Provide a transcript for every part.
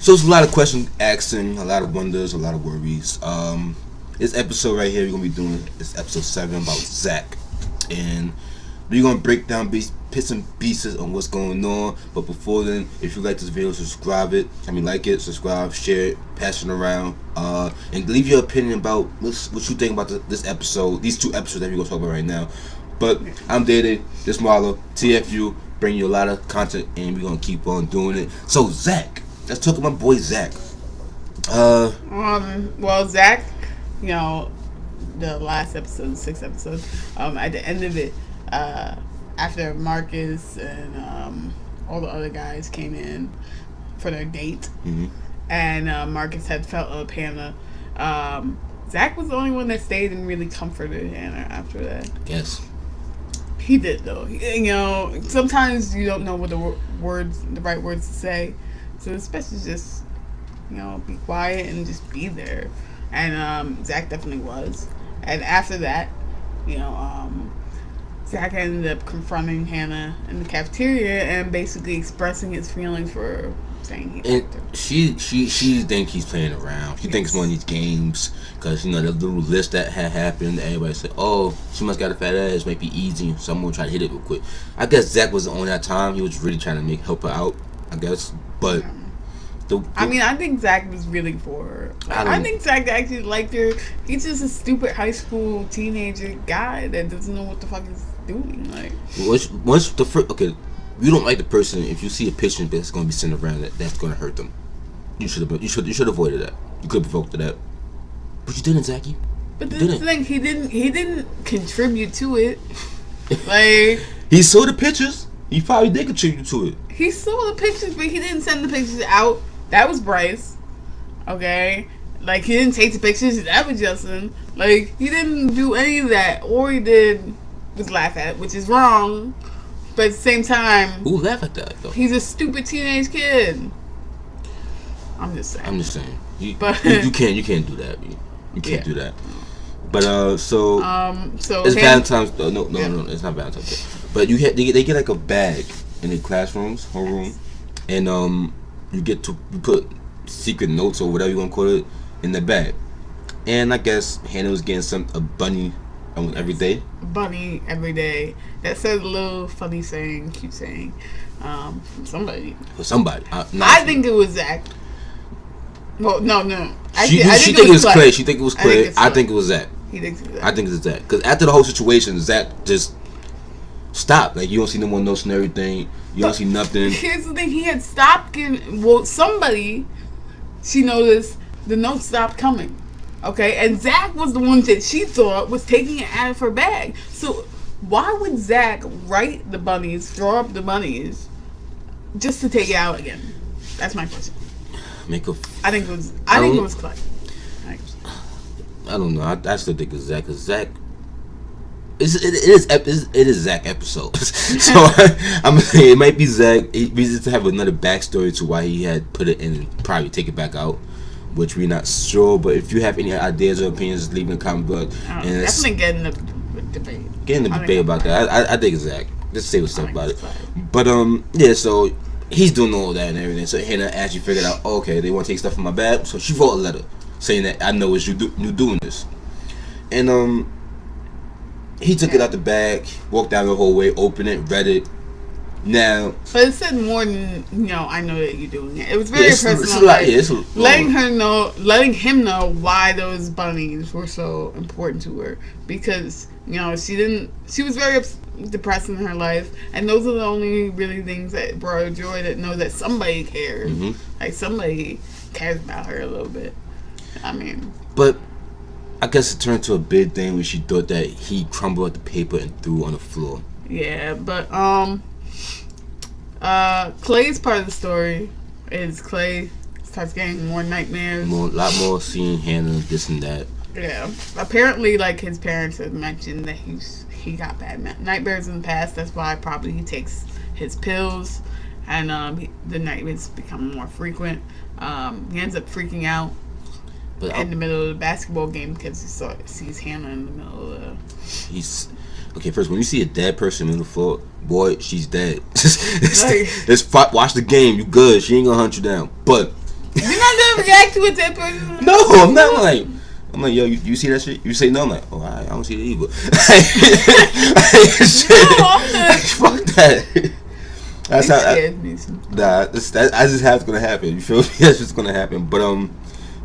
So it's a lot of questions asking, a lot of wonders, a lot of worries. This episode right here we're gonna be doing is episode 7 about Zach, and we're gonna break down bits and pieces on what's going on. But before then, if you like this video, subscribe it. Like it, subscribe, share it, pass it around, and leave your opinion about what you think about this episode, these 2 episodes that we're gonna talk about right now. But I'm Dede, this Marlo, TFU, bring you a lot of content, and we're gonna keep on doing it. So Zach, let's talk about my boy Zach. Well, Zach, the last episode, 6 episodes, at the end of it, after Marcus and all the other guys came in for their date, and Marcus had felt up Hannah, Zach was the only one that stayed and really comforted Hannah after that. Yes. He did, though. Sometimes you don't know what the right words to say, so especially just be quiet and just be there. And Zach definitely was. And after that, Zach ended up confronting Hannah in the cafeteria and basically expressing his feelings for her, saying he liked her. She thinks he's playing around. She thinks it's one of these games because the little list that had happened. Everybody said, "Oh, she must got a fat ass. Might be easy. Someone try to hit it real quick." I guess Zach wasn't on that time. He was really trying to help her out. I guess, but. I think Zach was really for her. I think Zach actually liked her. He's just a stupid high school teenager guy that doesn't know what the fuck he's doing. Like, once the first, okay, you don't like the person. If you see a picture that's going to be sent around that's going to hurt them, you should avoided that. You could have provoked that, but you didn't, Zachy. But the thing, he didn't contribute to it. Like, he saw the pictures. He probably did contribute to it. He saw the pictures, but he didn't send the pictures out. That was Bryce, okay? Like, he didn't take the pictures. That was Justin. Like, he didn't do any of that. All he did was laugh at it, which is wrong. But at the same time... Who laugh at that, though? He's a stupid teenage kid. I'm just saying. You can't do that. You can't do that. But, so it's Valentine's... No, it's not Valentine's Day. But they get, like, a bag in the classrooms, homeroom. And, you put secret notes or whatever you want to call it in the bag. And I guess Hannah was getting a bunny every day. Bunny every day. That says a little funny saying, cute saying, from somebody. For somebody. I think it was Zach. Well, no. She think it was Clay. She think it was Clay. I think it was Zach. He thinks it was Zach. I think it's Zach. Because after the whole situation, Zach just stopped. Like, you don't see no one notes and everything. You don't see nothing. Here's the thing. He had stopped getting... Well, somebody, she noticed, the notes stopped coming. Okay? And Zach was the one that she thought was taking it out of her bag. So, why would Zach write the bunnies, draw up the bunnies, just to take it out again? That's my question. I think it was Clay. I don't know. I still think it's Zach. Because Zach... It is Zach episode. So I'm saying it might be Zach. He needs to have another backstory to why he had put it in and probably take it back out, which we're not sure. But if you have any ideas or opinions, just leave in the comment below. And definitely get in the debate. Get in the debate about that. I think it's Zach. Just say what's up about it. But yeah. So he's doing all that and everything. So Hannah actually figured out, okay, they want to take stuff from my bag. So she wrote a letter saying that I know it's you doing this, and he took it out the bag, walked down the whole way, opened it, read it. Now, but it said more than I know that you're doing it. It was very personal. It's letting him know why those bunnies were so important to her, because she was very depressed in her life, and those are the only really things that brought her joy. That know that somebody cares, like somebody cares about her a little bit. But I guess it turned to a big thing when she thought that he crumbled up the paper and threw it on the floor. Yeah, but Clay's part of the story is Clay starts getting more nightmares. A lot more seeing Hannah, this and that. Yeah. Apparently, like, his parents have mentioned that he got bad nightmares in the past. That's why probably he takes his pills, and the nightmares become more frequent. He ends up freaking out in the middle of the basketball game because he sees Hannah in the middle of the... Okay, first, when you see a dead person in the floor, boy, she's dead. Let's watch the game. You good. She ain't gonna hunt you down. But react to it that person. No, I'm not like. I'm like, yo, you see that shit? You say no, I'm like, oh, I don't see it either. Fuck that. That's how. I just have it's gonna happen. You feel me? That's just gonna happen. But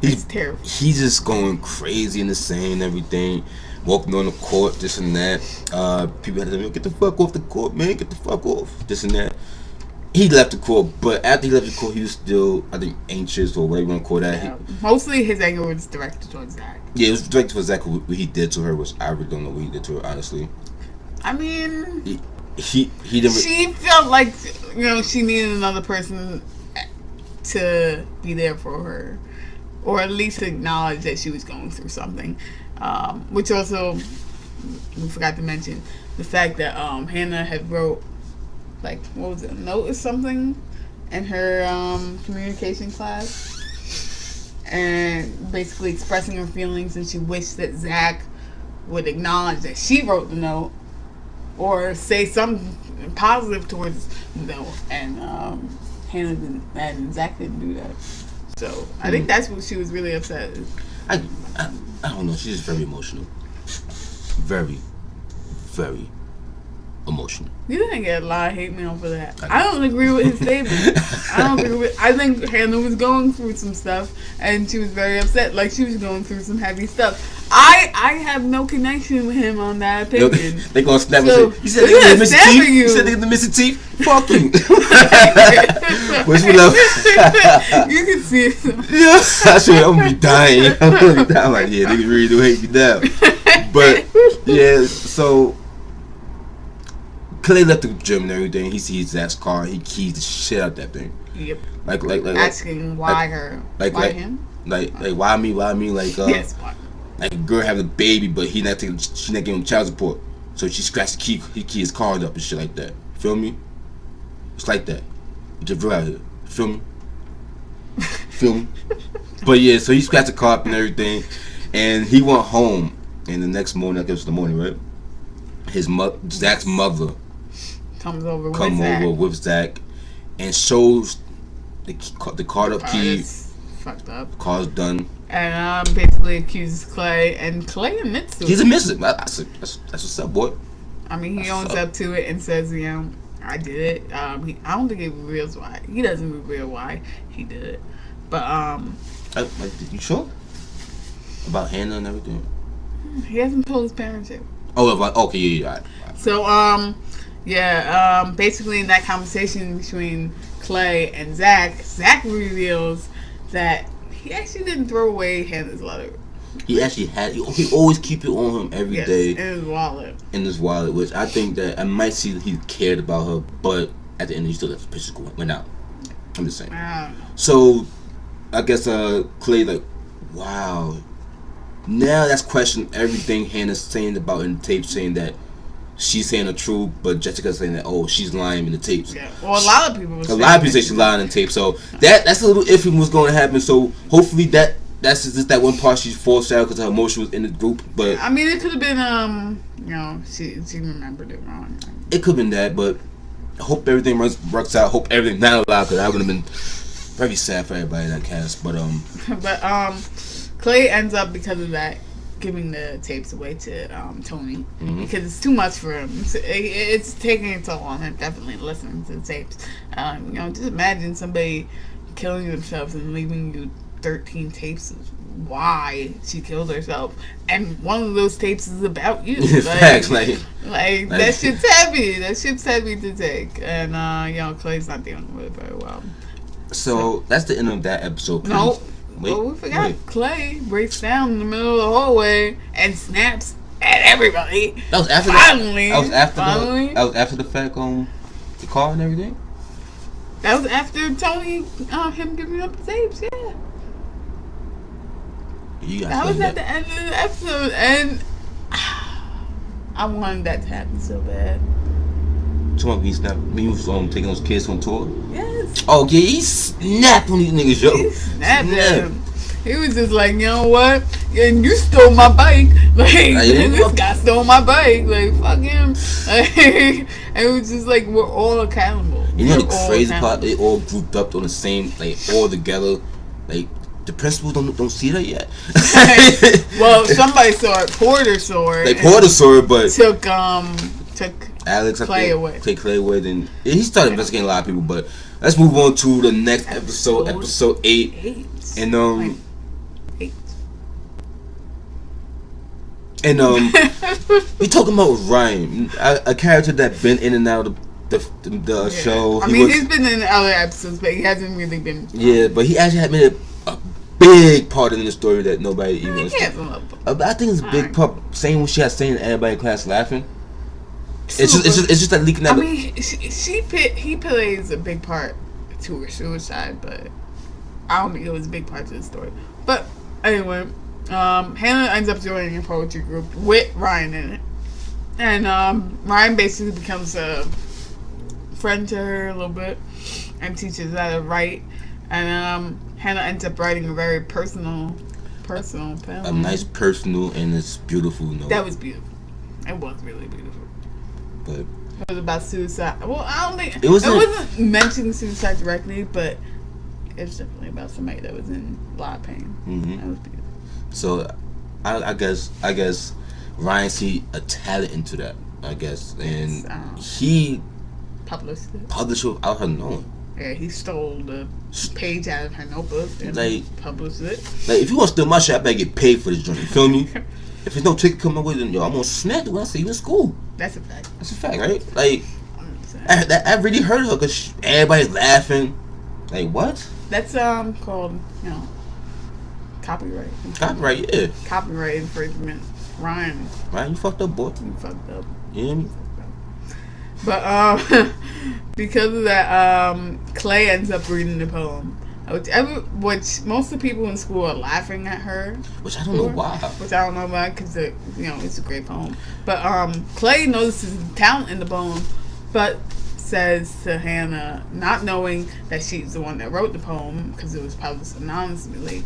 he's terrible. He's just going crazy and insane and everything. Walking on the court, this and that. People had to tell me, get the fuck off the court, man. Get the fuck off. This and that. He left the court, but after he left the court, he was still, I think, anxious or whatever you want to call that. Yeah. Mostly his anger was directed towards Zach. Yeah, it was directed towards Zach. What he did to her was, I really don't know what he did to her, honestly. I mean, he didn't. She felt like, she needed another person to be there for her, or at least acknowledge that she was going through something. Which also, we forgot to mention the fact that Hannah had wrote, like, what was it, a note or something in her communication class, and basically expressing her feelings, and she wished that Zach would acknowledge that she wrote the note or say something positive towards the note, and Hannah didn't, and Zach didn't do that. So I think that's what she was really upset with. I don't know. She's just very emotional. Very, very emotional. You didn't get a lot of hate mail for that. I don't agree with his statement. I think Hannah was going through some stuff, and she was very upset. Like, she was going through some heavy stuff. I have no connection with him on that opinion. They gonna snap so, and say, you said they get the missing teeth? You said they get the missing teeth? Fuck you. Wish we love. You can see it. Yeah, I swear, I'm gonna be dying. I'm gonna be dying. I'm like, yeah, niggas really do hate me now. But, yeah, so Clay left the gym and everything. He sees Zach's car. He keys the shit out that thing. Yep. Like asking why her. Why him? Like why me? Like yes, why? Like a girl having a baby, but she not giving him child support, so she scratched the key. He key his card up and shit like that. Feel me? It's like that. It's a real out here. Feel me? Feel me? But yeah, so he scratched the car up and everything, and he went home. And the next morning, I guess it's the morning, right? Zach's mother comes over with Zach and shows the card up key. Fucked up. Car's done. And basically accuses Clay, and Clay admits to it. He's admits it. That's what's up, boy. I mean, he owns up to it and says, I did it. I don't think he reveals why. He doesn't reveal why he did it. But you sure about Hannah and everything? He hasn't told his parents yet. Oh, okay, yeah. All right. So, basically in that conversation between Clay and Zach reveals that he actually didn't throw away Hannah's letter. He actually had. He always keep it on him every day. In his wallet. Which I think that I might see that he cared about her, but at the end he still let the pictures go went out. I'm just saying. So, I guess Clay like, wow. Now that's questioning everything Hannah's saying about in the tape, saying that she's saying the truth, but Jessica's saying that she's lying in the tapes. Yeah. Well, a lot of people say she's lying in the tape. So that's a little iffy what's going to happen. So hopefully that's just that one part she forced out because her emotion was in the group. But I mean, it could have been she remembered it wrong. It could have been that, but I hope everything works out. Hope everything's not allowed, because I would have been very sad for everybody in that cast. But Clay ends up, because of that, giving the tapes away to Tony, because it's too much for him. It's taking a toll on him, definitely, listening to the tapes. Just imagine somebody killing themselves and leaving you 13 tapes of why she killed herself, and one of those tapes is about you. Facts, like that shit's heavy. That shit's heavy to take, and Clay's not dealing with it very well. So that's the end of that episode. Nope. Well, we forgot. Clay breaks down in the middle of the hallway and snaps at everybody. That was after finally. That was after the fact on the car and everything. That was after Tony, him giving up the tapes. Yeah. That was at the end of the episode, and I wanted that to happen so bad. Tomorrow he snapped. He was taking those kids on tour. Yes. Oh yeah, he snapped on these niggas, yo. He snapped at him. He was just like, you know what? And you stole my bike. Like, this guy stole my bike. Like, fuck him. And it was just like, we're all accountable. You know the crazy part? They all grouped up on the same, like, all together. Like, the principals don't see that yet. Well, somebody saw it. Porter saw it. Like Porter saw it, but took Alex Clay away. Take Clay away. Then he started investigating a lot of people. But let's move on to the next episode 8. And Eight. And we talking about Ryan, a character that been in and out of the show. I mean, he's been in other episodes, but he hasn't really been. Yeah, but he actually had made a big part in the story that nobody even. I think it's a big part. Same what she had saying, everybody in class laughing. It's just like leaking out. I mean, he plays a big part to her suicide, but I don't think it was a big part to the story. But anyway, Hannah ends up joining a poetry group with Ryan in it, and Ryan basically becomes a friend to her a little bit and teaches her how to write. And Hannah ends up writing a very personal poem. A nice personal and it's beautiful note. That was beautiful. It was really beautiful. But it was about suicide. Well, I don't think it wasn't mentioning suicide directly, but it's definitely about somebody that was in a lot of pain. Mm-hmm. That was beautiful. So, I guess Ryan see a talent into that. I guess, and he published it out her knowing. Yeah, he stole the page out of her notebook and published it. Like, if you want to steal my shit, I better get paid for this joint. You feel me? If there's no ticket coming with it, I'm gonna snap it when I see you in school. That's a fact. That's a fact, right? Like, I really hurt her because everybody's laughing. Like, what? That's called, copyright. Copyright, yeah. Copyright infringement. Ryan, you fucked up, boy. You fucked up. Yeah. But because of that, Clay ends up reading the poem, which most of the people in school are laughing at her. Which I don't know why. Which I don't know why, because it's a great poem. But Clay notices the talent in the poem, but says to Hannah, not knowing that she's the one that wrote the poem because it was published anonymously,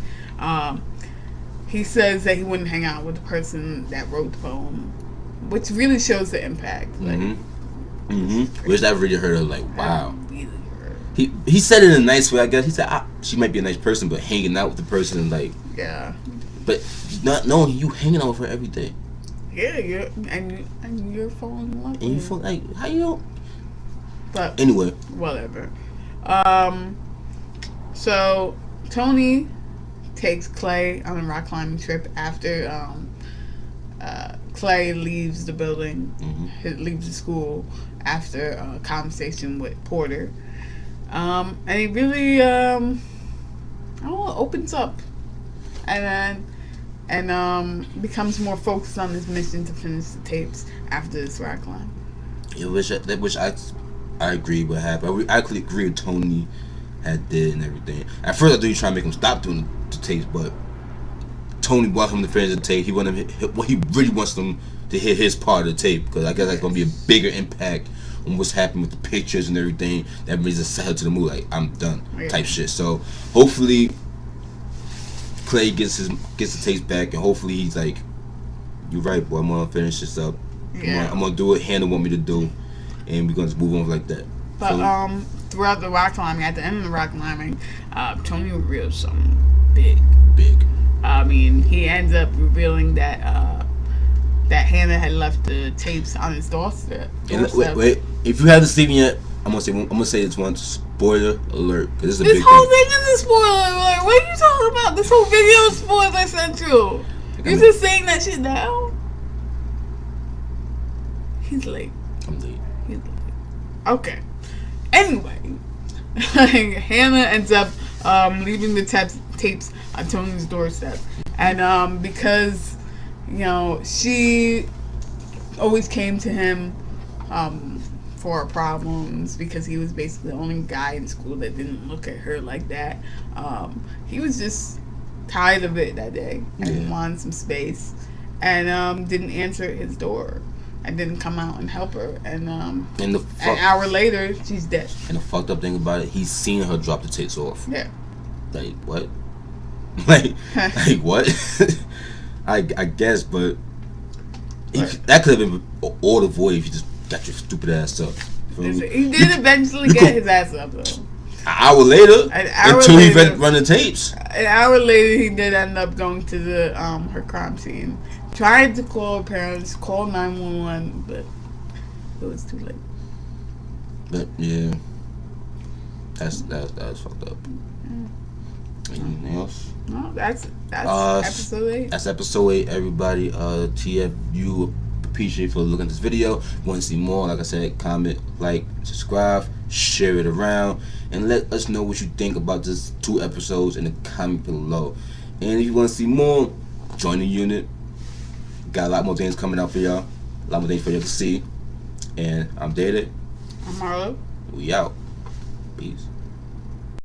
he says that he wouldn't hang out with the person that wrote the poem, which really shows the impact. Which that really hurt her. Like, wow. He said it in a nice way, I guess. He said she might be a nice person, but hanging out with the person, like, yeah. But not knowing you hanging out with her every day. Yeah, you're falling in love. And you feel like, how you don't? But anyway, whatever. So Tony takes Clay on a rock climbing trip after Clay leaves the building, leaves the school after a conversation with Porter. And he really, opens up and becomes more focused on his mission to finish the tapes after this rock climb. Yeah, which I agree with happened. I actually agree with Tony had did and everything. At first, I thought he was trying to make him stop doing the tapes, but Tony wanted him to finish the tape. He really wants them to hear his part of the tape, because I guess that's gonna be a bigger impact on what's happening with the pictures and everything. That means it's set to the movie, like, I'm done type shit. So hopefully Clay gets the tapes back, and hopefully he's like, "You're right, boy. I'm gonna finish this up. Yeah. I'm gonna do what Hannah want me to do, and we're gonna just move on like that." But throughout the rock climbing, at the end of the rock climbing, Tony reveals something big. I mean, he ends up revealing that Hannah had left the tapes on his doorstep. Wait. If you haven't seen it yet, I'm gonna say this once. Spoiler alert. This whole thing is a spoiler alert. What are you talking about? This whole video is spoiler central. You're just saying that shit now. He's late. I'm late. He's late. Okay. Anyway, Hannah ends up leaving the tapes on Tony's doorstep, and because she always came to him for her problems, because he was basically the only guy in school that didn't look at her like that. He was just tired of it that day and wanted some space, and didn't answer his door. And didn't come out and help her, and an hour later, she's dead. And the fucked up thing about it, he's seen her drop the tapes off. Yeah. Like, what? like what? I guess, but that could have been all avoided if you just got your stupid ass up. He did eventually get his ass up, though. An hour later, until he run the tapes. An hour later, he did end up going to the her crime scene, tried to call her parents, call 911, but it was too late. But yeah, that's fucked up. Anything else? No, that's episode 8. That's episode 8. Everybody, TFU. Appreciate for looking at this video. Want to see more? Like I said, comment, like, subscribe, share it around, and let us know what you think about this 2 episodes in the comment below. And if you want to see more, join the unit. Got a lot more things coming out for y'all. A lot more things for y'all to see. And I'm David. I'm Marlo. We out. Peace.